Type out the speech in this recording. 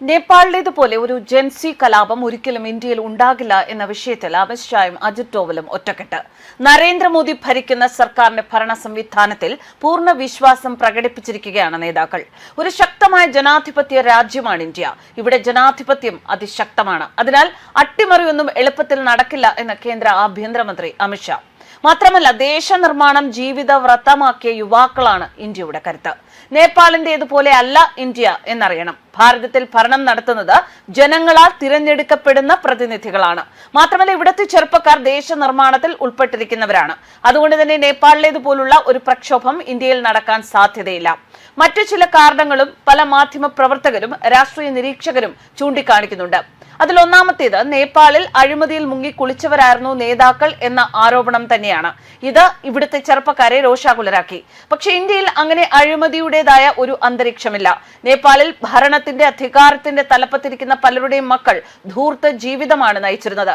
നേപ്പാളിലേതുപോലെ ഒരു ജൻസി കലാപം ഒരിക്കലും ഇന്ത്യയിൽ ഉണ്ടാകില്ല എന്ന വിഷയത്തിൽ അമിത്ഷായും അജിത് ഡോവലും ഒറ്റക്കെട്ട്. നരേന്ദ്രമോദി ഭരിക്കുന്ന സർക്കാരിന്റെ ഭരണ സംവിധാനത്തിൽ പൂർണ്ണ വിശ്വാസം പ്രകടിപ്പിച്ചിരിക്കുകയാണ് നേതാക്കൾ. ഒരു ശക്തമായ ജനാധിപത്യ രാജ്യമാണ് ഇന്ത്യ. ഇവിടെ ജനാധിപത്യം അതിശക്തമാണ്. അതിനാൽ അട്ടിമറിയൊന്നും എളുപ്പത്തിൽ നടക്കില്ല എന്ന് കേന്ദ്ര ആഭ്യന്തരമന്ത്രി അമിത്ഷാ. മാത്രമല്ല, ദേശനിർമ്മാണം ജീവിത വ്രതമാക്കിയ യുവാക്കളാണ് ഇന്ത്യയുടെ കരുത്ത്. നേപ്പാളിന്റേതുപോലെ അല്ല ഇന്ത്യ എന്നറിയണം. ഭാരതത്തിൽ ഭരണം നടത്തുന്നത് ജനങ്ങളാൽ തിരഞ്ഞെടുക്കപ്പെടുന്ന പ്രതിനിധികളാണ്. മാത്രമല്ല, ഇവിടുത്തെ ചെറുപ്പക്കാർ ദേശനിർമ്മാണത്തിൽ ഉൾപ്പെട്ടിരിക്കുന്നവരാണ്. അതുകൊണ്ട് തന്നെ നേപ്പാളിലേതുപോലുള്ള ഒരു പ്രക്ഷോഭം ഇന്ത്യയിൽ നടക്കാൻ സാധ്യതയില്ല. മറ്റു ചില കാരണങ്ങളും പല മാധ്യമ പ്രവർത്തകരും രാഷ്ട്രീയ നിരീക്ഷകരും ചൂണ്ടിക്കാണിക്കുന്നുണ്ട്. അതിലൊന്നാമത്തേത്, നേപ്പാളിൽ അഴിമതിയിൽ മുങ്ങി കുളിച്ചവരായിരുന്നു നേതാക്കൾ എന്ന ആരോപണം തന്നെയാണ്. ഇത് ഇവിടുത്തെ ചെറുപ്പക്കാരെ രോഷാകുലരാക്കി. പക്ഷേ ഇന്ത്യയിൽ അങ്ങനെ അഴിമതിയുടേതായ ഒരു അന്തരീക്ഷമില്ല. നേപ്പാളിൽ ഭരണത്തിന്റെ അധികാരത്തിന്റെ തലപ്പത്തിരിക്കുന്ന പലരുടെയും മക്കൾ ധൂർത്ത ജീവിതമാണ് നയിച്ചിരുന്നത്.